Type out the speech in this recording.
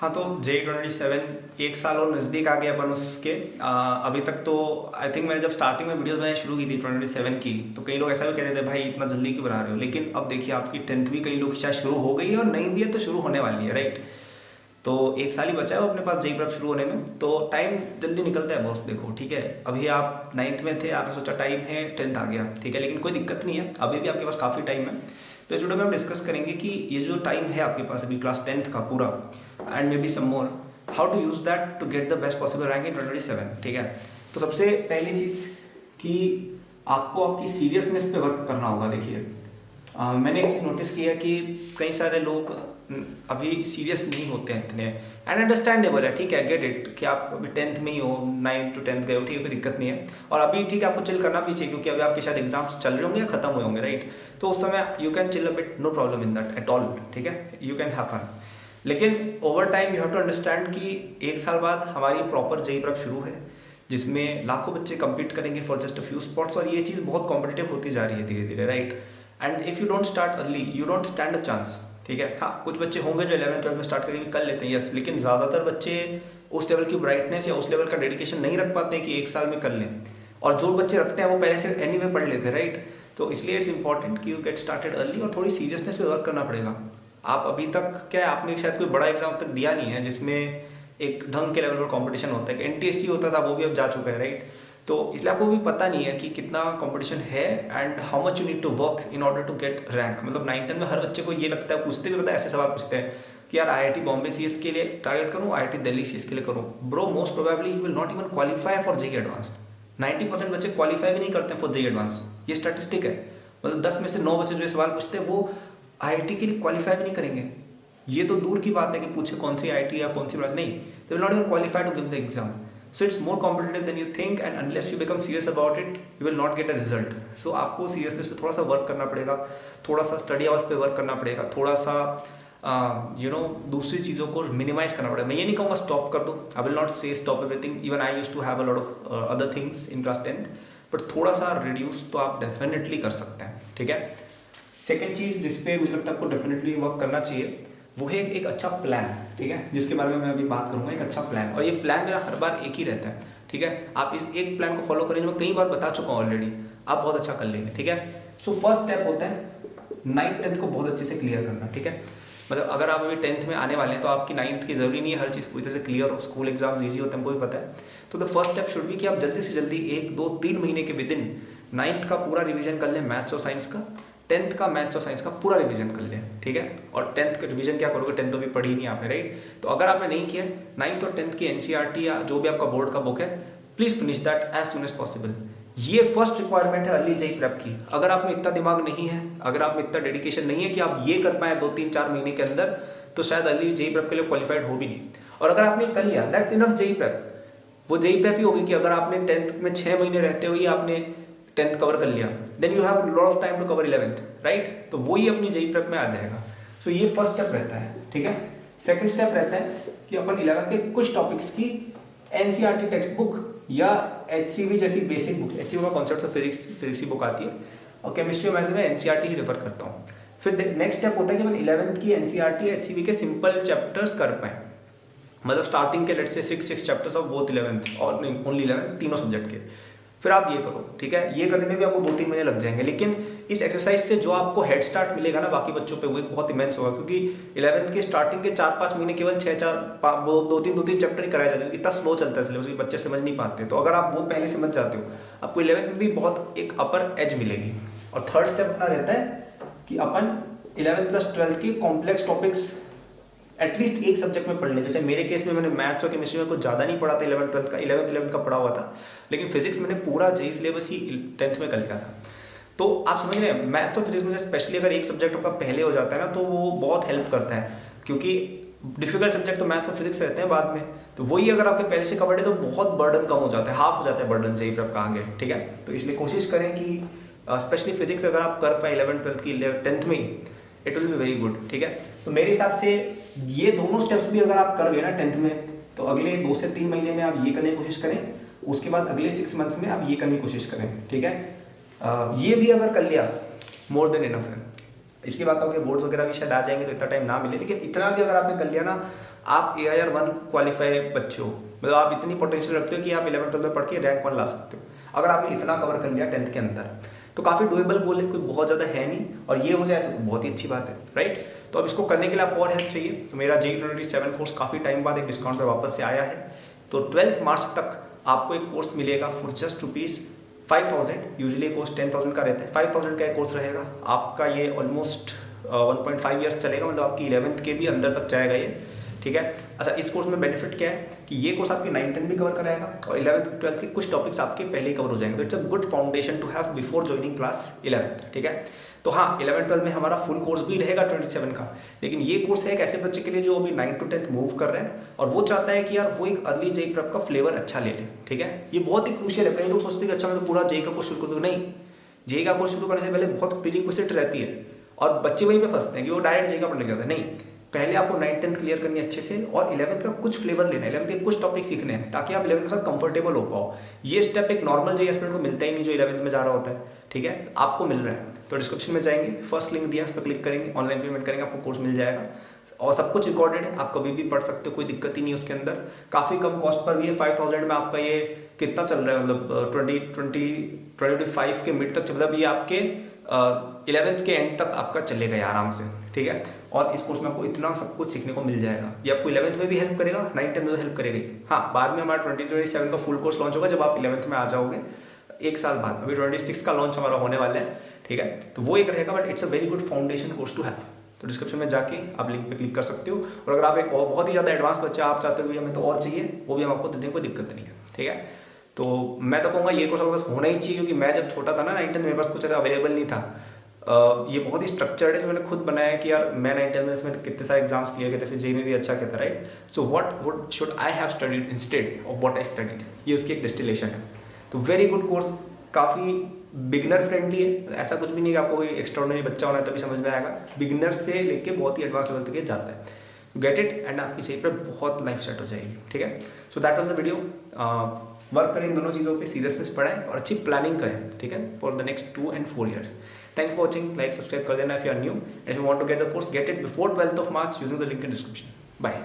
हाँ, तो J27 एक साल और नज़दीक आ गया अपन उसके। अभी तक तो आई थिंक मैंने जब स्टार्टिंग में वीडियोस बनानी शुरू की थी 27 की, तो कई लोग ऐसा भी कहते थे भाई इतना जल्दी क्यों बना रहे हो, लेकिन अब देखिए आपकी 10th भी कई लोग की शायद शुरू हो गई है और नहीं भी है तो शुरू होने वाली है, राइट। तो एक साल ही बचा है अपने पास जेई प्रेप शुरू होने में, तो टाइम जल्दी निकलता है बॉस। देखो ठीक है, अभी आप 9th में थे, आपने सोचा टाइम है, 10th आ गया, ठीक है, लेकिन कोई दिक्कत नहीं है, अभी भी आपके पास काफ़ी टाइम है। तो इस वीडियो में हम डिस्कस करेंगे कि ये जो टाइम है आपके पास अभी क्लास 10th का पूरा, and may be some more, how to use that to get the best possible rank in 2027, ठीक है। तो सबसे पहली चीज़ कि आपको आपकी सीरियसनेस पे वर्क करना होगा। देखिए मैंने एक चीज़ नोटिस किया कि कई सारे लोग अभी सीरियस नहीं होते हैं इतने, एंड अंडरस्टैंडेबल है, ठीक है, गेट इट कि आप अभी 10th में ही हो, 9th to 10th गए हो, ठीक है, कोई दिक्कत नहीं है। और अभी ठीक है, आपको चिल करना भी चाहिए क्योंकि अभी आपके शायद एग्जाम्स चल रहे होंगे या खत्म हुए होंगे, राइट। तो उस समय you can chill a bit, no problem in that at all, ठीक है, यू कैन हैव फन। लेकिन over time you have to understand कि एक साल बाद हमारी प्रॉपर जेई प्रेप शुरू है, जिसमें लाखों बच्चे compete करेंगे for just a few spots, और ये चीज़ बहुत कॉम्पिटिटिव होती जा रही है धीरे धीरे, right. And if you don't start early you don't stand a chance, ठीक है। हाँ, कुछ बच्चे होंगे जो 11th-12th में स्टार्ट करेंगे, कर लेते हैं, यस, लेकिन ज़्यादातर बच्चे उस लेवल की ब्राइटनेस या उस लेवल का डेडिकेशन नहीं रख पाते हैं कि एक साल में कर लें, और जो बच्चे रखते हैं वो पहले से एनीवे पढ़ लेते हैं, राइट। तो इसलिए इट्स इंपॉर्टेंट कि यू गेट स्टार्टेड अर्ली, और थोड़ी सीरियसनेस पे वर्क करना पड़ेगा। आप अभी तक क्या है, आपने शायद कोई बड़ा एग्जाम तक दिया नहीं है जिसमें एक ढंग के लेवल पर कंपटीशन होता है, कि एनटीएससी होता था वो भी अब जा चुका है, राइट। तो इसलिए आपको भी पता नहीं है कि कितना कंपटीशन है and how much you need to work in order to get rank. मतलब 9th में हर बच्चे को ये लगता है, पूछते भी पता है, ऐसे सवाल पूछते हैं कि यार आईआईटी बॉम्बे सीएस के लिए टारगेट करूं, आईआईटी दिल्ली सीएस के लिए करूं। Bro, most probably you will not even qualify for JEE advanced. 90% बच्चे क्वालिफाई भी नहीं करते फॉर जेईई एडवांस्ड, ये स्टैटिस्टिक है। मतलब 10 में से 9 बच्चे जो सवाल पूछते हैं वो आईआईटी के लिए क्वालिफाई भी नहीं करेंगे। ये तो दूर की बात है कि पूछे कौन सी आईआईटी या कौन सी ब्रांच, नहीं, they will not even qualify to give the exam. So it's more competitive than you think, and unless you become serious about it, you will not get a result. So आपको seriousness पे थोड़ा सा work करना पड़ेगा, थोड़ा सा study hours पे work करना पड़ेगा, थोड़ा सा दूसरी चीज़ों को मिनिमाइज करना पड़ेगा। मैं ये नहीं कहूँगा स्टॉप कर दो, I will not say stop everything, even I used to have a lot of other things in class 10th, but थोड़ा सा रिड्यूस तो आप डेफिनेटली कर सकते हैं, ठीक है। सेकेंड चीज़ जिसपे मुझे लगता है आपको डेफिनेटली वर्क करना चाहिए वो है एक अच्छा प्लान, ठीक है, जिसके बारे में मैं अभी बात करूंगा, एक अच्छा प्लान। और ये प्लान मेरा हर बार एक ही रहता है, ठीक है। आप इस एक प्लान को फॉलो करें, जो मैं कई बार बता चुका हूँ ऑलरेडी, आप बहुत अच्छा कर लेंगे, ठीक है। सो फर्स्ट स्टेप होता है 9th-10th को बहुत अच्छे से क्लियर करना, ठीक है। मतलब अगर आप अभी 10th में आने वाले हैं तो आपकी 9th की जरूरी नहीं है हर चीज़ पूरी तरह से क्लियर हो, स्कूल एग्जाम ईजी होते हैं, हमको भी पता है। तो the first step should be कि आप जल्दी से जल्दी 1-2-3 महीने के विद इन 9th का पूरा रिविजन कर लें, मैथ्स और साइंस का, 10th का मैथ्स और साइंस का पूरा रिवीजन कर लें, ठीक है। और 10th का रिवीजन क्या करोगे, 10th तो भी पढ़ी नहीं आपने, राइट। तो अगर आपने नहीं किया 9th और 10th की एनसीईआरटी या जो भी आपका बोर्ड का बुक है, please finish that as soon as possible. ये फर्स्ट रिक्वायरमेंट है अर्ली जेईई प्रेप की। अगर आप में इतना दिमाग नहीं है, अगर आप में इतना डेडिकेशन नहीं है कि आप ये कर पाए 2-3-4 महीने के अंदर, तो शायद अर्ली जेईई प्रेप के लिए क्वालिफाइड हो भी नहीं। और अगर आपने कर लिया, दैट्स इनफ जेईई प्रेप। वो जेईई प्रेप ही होगी कि अगर आपने 10th में 6 महीने रहते हुए आपने 10th कवर कर लिया, then you have lot of time to cover 11th, right. तो वो ही अपनी जेईई प्रेप में आ जाएगा। सो ये फर्स्ट स्टेप रहता है, ठीक है। सेकंड स्टेप रहता है कि अपन 11th के कुछ टॉपिक्स की एनसीईआरटी टेक्स्ट बुक या एचसीवी जैसी बेसिक बुक, एचसीवी का कॉन्सेप्ट ऑफ फिजिक्स की बुक आती है, और केमिस्ट्री में मैं एनसीईआरटी ही रेफर करता हूँ। फिर नेक्स्ट स्टेप होता है कि अपन 11th की एनसीईआरटी एचसीवी के सिंपल चैप्टर्स कर पाए। मतलब स्टार्टिंग के लेट से 6 चैप्टर्स ऑफ बोथ 11th और नहीं ओनली 11th, तीनों सब्जेक्ट के। फिर आप ये करो, ठीक है। ये करने में भी आपको 2-3 महीने लग जाएंगे, लेकिन इस एक्सरसाइज से जो आपको हेड स्टार्ट मिलेगा ना बाकी बच्चों पे, वो एक बहुत इमेंस होगा। क्योंकि 11th के स्टार्टिंग के 4-5 महीने केवल 2-3 चैप्टर ही कराए जाते हैं, इतना स्लो चलता है सिलेबस, बच्चे समझ नहीं पाते। तो अगर आप वो पहले समझ जाते हो, आपको 11th में भी बहुत एक अपर एज मिलेगी। और थर्ड स्टेप अपना रहता है कि अपन 11th प्लस 12th की कॉम्प्लेक्स टॉपिक्स एटलीस्ट एक सब्जेक्ट में पढ़ ले। जैसे मेरे केस में मैंने मैथ्स और केमिस्ट्री में कुछ ज़्यादा नहीं पढ़ा था 11th-12th का, 11th का पढ़ा हुआ था, लेकिन फिजिक्स मैंने पूरा जेईई सिलेबस ही 10th में कर लिया था। तो आप समझ रहे हैं, मैथ्स और फिजिक्स में स्पेशली अगर एक सब्जेक्ट आपका पहले हो जाता है ना, तो वो बहुत हेल्प करता है, क्योंकि डिफिकल्ट सब्जेक्ट तो मैथ्स और फिजिक्स रहते हैं बाद में। तो वही अगर आपके पहले से कवर्ड है तो बहुत बर्डन कम हो जाता है, हाफ हो जाता है बर्डन जेईई प्रेप का आगे, ठीक है। तो इसलिए कोशिश करें कि स्पेशली फिजिक्स अगर आप कर पाए 11th-12th की 10th में ही, it will be very good, ठीक है। तो मेरे हिसाब से ये दोनों स्टेप्स भी अगर आप कर गए ना 10th में, तो अगले 2 से 3 महीने में आप ये करने की कोशिश करें, उसके बाद अगले 6 मंथ्स में आप ये करने की कोशिश करें, ठीक है। ये भी अगर कर लिया मोर देन इनफ है। इसके बाद तो बोर्ड्स वगैरह भी शायद आ जाएंगे तो इतना टाइम ना मिले, लेकिन इतना भी अगर आपने कर लिया ना, आप AIR 1 क्वालिफाई बच्चे हो, मतलब आप इतनी पोटेंशियल रखते हो कि आप 11th-12 में पढ़ के रैंक 1 ला सकते हो। अगर आपने इतना कवर कर लिया 10th के अंदर तो काफ़ी डुएबल गोल है, कोई बहुत ज़्यादा है नहीं, और ये हो जाए तो बहुत ही अच्छी बात है, राइट। तो अब इसको करने के लिए आपको और हेल्प चाहिए, तो मेरा JEE 2027 कोर्स काफ़ी टाइम बाद एक डिस्काउंट पे वापस से आया है। तो 12th मार्च तक आपको एक कोर्स मिलेगा फॉर जस्ट ₹5,000। यूजुअली कोर्स 10,000 का रहता है, 5,000 का एक कोर्स रहेगा आपका। ये ऑलमोस्ट 1.5 ईयर्स चलेगा, मतलब आपकी 11th के भी अंदर तक जाएगा ये, ठीक है। अच्छा, इस कोर्स में बेनिफिट क्या है कि ये कोर्स आपकी 9th-10th भी कवर कराएगा और 11th-12th के कुछ टॉपिक्स आपके पहले ही कवर हो जाएंगे। तो it's a good foundation to have before joining class 11th, ठीक है। तो हाँ, 11th-12th में हमारा फुल कोर्स भी रहेगा 27 का, लेकिन ये कोर्स है एक ऐसे बच्चे के लिए जो अभी 9th to 10th मूव कर रहे हैं और वो चाहता है कि यार वो एक अर्ली JEE प्रेप का फ्लेवर अच्छा ले ले, ठीक है। ये बहुत ही क्रूशियल है। कई लोग सोचते हैं कि अच्छा मैं तो पूरा JEE का कोर्स शुरू कर दूँ, नहीं, JEE का कोर्स शुरू करने से पहले बहुत प्रीरिक्विजिट रहती है और बच्चे वहीं पे फंसते हैं कि वो डायरेक्ट JEE का पढ़ने जाते हैं। नहीं, पहले आपको 9th-10th क्लियर करनी है अच्छे से और 11th का कुछ फ्लेवर लेना है, 11th के कुछ टॉपिक सीखने हैं ताकि आप 11th के साथ कंफर्टेबल हो पाओ। ये स्टेप एक नॉर्मल JEE एस्पिरेंट को मिलता ही नहीं जो 11th में जा रहा होता है, ठीक है। आपको मिल रहा है, तो डिस्क्रिप्शन में जाएंगे, फर्स्ट लिंक दिया, उस पर क्लिक करेंगे, ऑनलाइन पेमेंट करेंगे, आपको कोर्स मिल जाएगा और सब कुछ रिकॉर्डेड है, आप कभी भी पढ़ सकते हो, कोई दिक्कत ही नहीं उसके अंदर। काफ़ी कम कॉस्ट पर भी है, 5,000 में आपका ये कितना चल रहा है, मतलब 2025 के मिड तक, मतलब ये आपके 11th के एंड तक आपका चलेगा ये आराम से, ठीक है। और इस कोर्स में आपको इतना सब कुछ सीखने को मिल जाएगा, ये आपको 11th में भी हेल्प करेगा, 9th-10th में तो हेल्प करेगा ही। हाँ, बाद में हमारा 2027 का फुल कोर्स लॉन्च होगा जब आप 11th में आ जाओगे, एक साल बाद। अभी 26 का लॉन्च हमारा होने वाला है, ठीक है। तो वो एक रहेगा, but it's a very good foundation course to have. तो डिस्क्रिप्शन में जाके आप लिंक पे क्लिक कर सकते हो, और अगर आप एक बहुत ही ज़्यादा एडवांस बच्चा आप चाहते हो कि हमें तो और चाहिए, वो भी हम आपको दे देंगे, कोई दिक्कत नहीं है, ठीक है। तो मैं तो कहूँगा ये कोर्स आपके पास होना ही चाहिए, क्योंकि मैं जब छोटा था ना 9th-10th मेरे पास कुछ ऐसा अवेलेबल नहीं था। ये बहुत ही स्ट्रक्चर्ड है, जो मैंने खुद बनाया कि यार मैं 9th-10th में इसमें कितने सारे एग्जाम्स क्लियर किए थे, फिर JEE में भी अच्छा किया था, right. So what should I have studied instead of what I studied, ये उसकी एक डिस्टिलेशन है। तो वेरी गुड कोर्स, काफ़ी बिगिनर फ्रेंडली है, ऐसा कुछ भी नहीं कि आपको कोई एक्स्ट्राऑर्डिनरी बच्चा होना है तभी समझ में आएगा। बिगिनर से लेके बहुत ही एडवांस लेवल तक ये जाता है। गेट इट एंड आपकी JEE पर बहुत लाइफ सेट हो जाएगी, ठीक है। So that was the video. Work करें इन दोनों चीज़ों पे, सीरियसनेस पढ़ाएं और अच्छी प्लानिंग करें, ठीक है, for the next 2 and 4 years। Thanks for watching. Like, subscribe कर देना if you are new, and if you want to get the course, get it before 12th of March using the link in description. Bye.